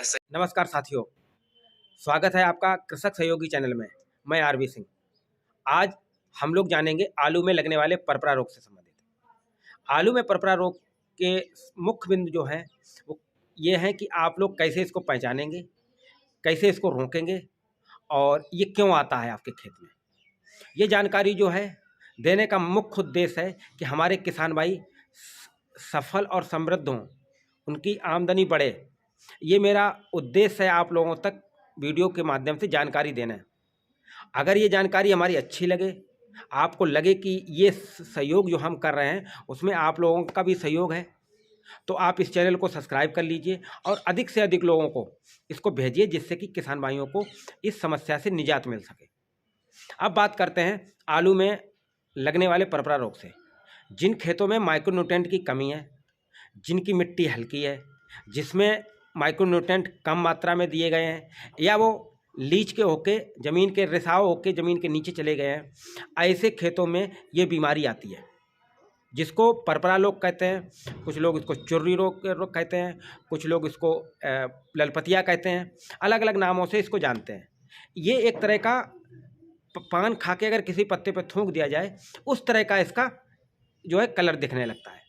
नमस्कार साथियों, स्वागत है आपका कृषक सहयोगी चैनल में। मैं आरवी सिंह। आज हम लोग जानेंगे आलू में लगने वाले परपरा रोग से संबंधित। आलू में परपरा रोग के मुख्य बिंदु जो हैं वो ये हैं कि आप लोग कैसे इसको पहचानेंगे, कैसे इसको रोकेंगे और ये क्यों आता है आपके खेत में। ये जानकारी जो है देने का मुख्य उद्देश्य है कि हमारे किसान भाई सफल और समृद्ध हों, उनकी आमदनी बढ़े। ये मेरा उद्देश्य है आप लोगों तक वीडियो के माध्यम से जानकारी देना है। अगर ये जानकारी हमारी अच्छी लगे, आपको लगे कि ये सहयोग जो हम कर रहे हैं उसमें आप लोगों का भी सहयोग है, तो आप इस चैनल को सब्सक्राइब कर लीजिए और अधिक से अधिक लोगों को इसको भेजिए, जिससे कि किसान भाइयों को इस समस्या से निजात मिल सके। अब बात करते हैं आलू में लगने वाले परपरा रोग से। जिन खेतों में माइक्रोन्यूट्रेंट की कमी है, जिनकी मिट्टी हल्की है, जिसमें माइक्रोन्यूट्रेंट कम मात्रा में दिए गए हैं, या वो लीच के होके ज़मीन के रिसाव होके ज़मीन के नीचे चले गए हैं, ऐसे खेतों में ये बीमारी आती है, जिसको परपरा रोग कहते हैं। कुछ लोग इसको चुर्री रोग कहते हैं, कुछ लोग इसको ललपतिया कहते हैं, अलग अलग नामों से इसको जानते हैं। ये एक तरह का पान खा के अगर किसी पत्ते पर थूक दिया जाए, उस तरह का इसका जो है कलर दिखने लगता है।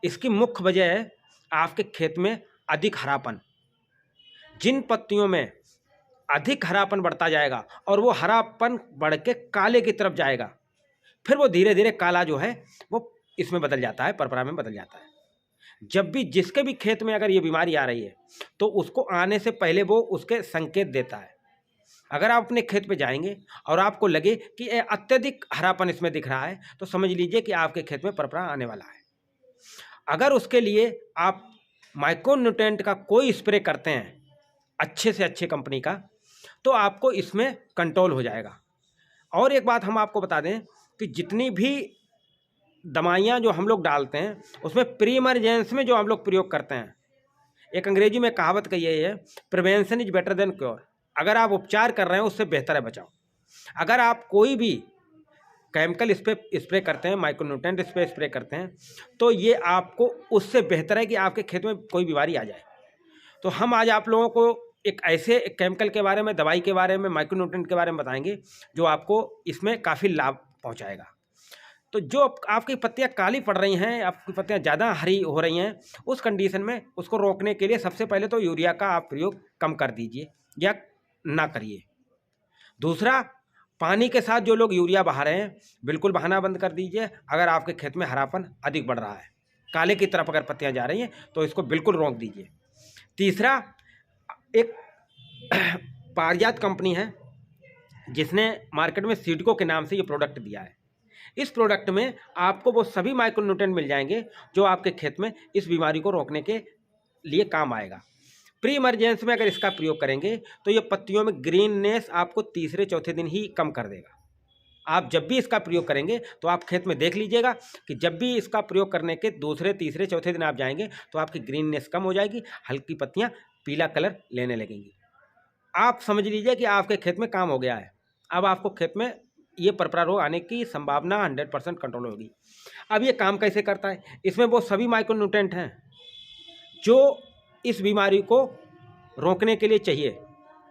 इसकी मुख्य वजह है आपके खेत में अधिक हरापन। जिन पत्तियों में अधिक हरापन बढ़ता जाएगा और वो हरापन बढ़ के काले की तरफ जाएगा, फिर वो धीरे धीरे काला जो है वो इसमें बदल जाता है, परपरा में बदल जाता है। जब भी जिसके भी खेत में अगर ये बीमारी आ रही है तो उसको आने से पहले वो उसके संकेत देता है। अगर आप अपने खेत पे जाएंगे और आपको लगे कि अत्यधिक हरापन इसमें दिख रहा है, तो समझ लीजिए कि आपके खेत में परपरा आने वाला है। अगर उसके लिए आप माइक्रोन्यूट्रेंट का कोई स्प्रे करते हैं अच्छे से अच्छे कंपनी का, तो आपको इसमें कंट्रोल हो जाएगा। और एक बात हम आपको बता दें कि जितनी भी दवाइयाँ जो हम लोग डालते हैं उसमें प्री इमरजेंसी में जो हम लोग प्रयोग करते हैं, एक अंग्रेजी में कहावत कही है, prevention is better than cure. अगर आप उपचार कर रहे हैं उससे बेहतर है बचाव। अगर आप कोई भी केमिकल स्प्रे करते हैं, माइक्रोन्यूट्रेंट स्प्रे करते हैं, तो ये आपको उससे बेहतर है कि आपके खेत में कोई बीमारी आ जाए। तो हम आज आप लोगों को एक ऐसे केमिकल के बारे में, दवाई के बारे में, माइक्रोन्यूट्रेंट के बारे में बताएंगे जो आपको इसमें काफ़ी लाभ पहुंचाएगा। तो जो आपकी पत्तियां काली पड़ रही हैं, आपकी पत्तियां ज़्यादा हरी हो रही हैं, उस कंडीशन में उसको रोकने के लिए सबसे पहले तो यूरिया का आप प्रयोग कम कर दीजिए या ना करिए। दूसरा, पानी के साथ जो लोग यूरिया बहा रहे हैं, बिल्कुल बहाना बंद कर दीजिए। अगर आपके खेत में हरापन अधिक बढ़ रहा है, काले की तरफ अगर पत्तियां जा रही हैं, तो इसको बिल्कुल रोक दीजिए। तीसरा, एक पारिजात कंपनी है जिसने मार्केट में सीडको के नाम से ये प्रोडक्ट दिया है। इस प्रोडक्ट में आपको वो सभी माइक्रोन्यूट्रेंट मिल जाएंगे जो आपके खेत में इस बीमारी को रोकने के लिए काम आएगा। प्री इमरजेंसी में अगर इसका प्रयोग करेंगे तो ये पत्तियों में ग्रीननेस आपको तीसरे चौथे दिन ही कम कर देगा। आप जब भी इसका प्रयोग करेंगे तो आप खेत में देख लीजिएगा कि जब भी इसका प्रयोग करने के दूसरे तीसरे चौथे दिन आप जाएंगे तो आपकी ग्रीननेस कम हो जाएगी, हल्की पत्तियां पीला कलर लेने लगेंगी। आप समझ लीजिए कि आपके खेत में काम हो गया है। अब आपको खेत में ये परपरा रोग आने की संभावना 100% कंट्रोल होगी। अब ये काम कैसे करता है? इसमें वो सभी माइक्रोन्यूट्रेंट हैं जो इस बीमारी को रोकने के लिए चाहिए,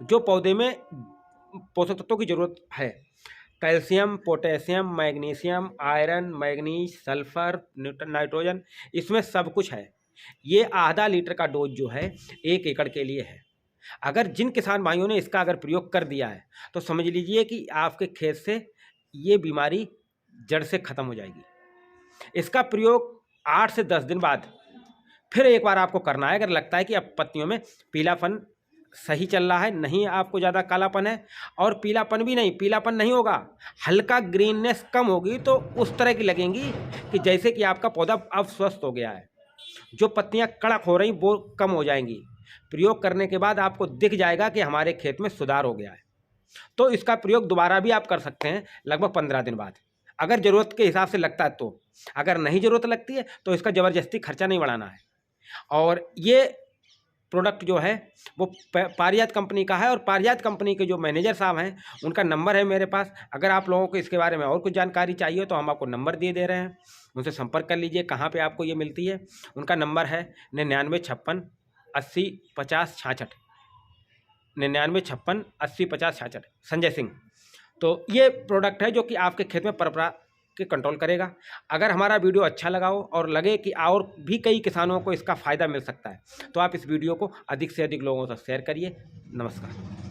जो पौधे में पोषक तत्वों की जरूरत है। Calcium, potassium, magnesium, iron, manganese, sulphur, nitrogen, इसमें सब कुछ है। ये आधा लीटर का डोज जो है 1 एकड़ के लिए है। अगर जिन किसान भाइयों ने इसका अगर प्रयोग कर दिया है तो समझ लीजिए कि आपके खेत से ये बीमारी जड़ से ख़त्म हो जाएगी। इसका प्रयोग 8 से 10 दिन बाद फिर एक बार आपको करना है। अगर लगता है कि अब पत्तियों में पीलापन सही चल रहा है, नहीं आपको ज़्यादा कालापन है और पीलापन भी नहीं, पीलापन नहीं होगा, हल्का ग्रीननेस कम होगी, तो उस तरह की लगेंगी कि जैसे कि आपका पौधा अब स्वस्थ हो गया है। जो पत्तियां कड़क हो रही वो कम हो जाएंगी। प्रयोग करने के बाद आपको दिख जाएगा कि हमारे खेत में सुधार हो गया है। तो इसका प्रयोग दोबारा भी आप कर सकते हैं लगभग 15 दिन बाद, अगर ज़रूरत के हिसाब से लगता है तो। अगर नहीं ज़रूरत लगती है तो इसका ज़बरदस्ती खर्चा नहीं बढ़ाना है। और ये प्रोडक्ट जो है वो पारिजात कंपनी का है, और पारिजात कंपनी के जो मैनेजर साहब हैं उनका नंबर है मेरे पास। अगर आप लोगों को इसके बारे में और कुछ जानकारी चाहिए तो हम आपको नंबर दे रहे हैं, उनसे संपर्क कर लीजिए। कहाँ पे आपको ये मिलती है? उनका नंबर है 9956 80 50 66। 9956805066। संजय सिंह। तो ये प्रोडक्ट है जो कि आपके खेत में परपरा के कंट्रोल करेगा। अगर हमारा वीडियो अच्छा लगा हो और लगे कि और भी कई किसानों को इसका फ़ायदा मिल सकता है तो आप इस वीडियो को अधिक से अधिक लोगों तक शेयर करिए। नमस्कार।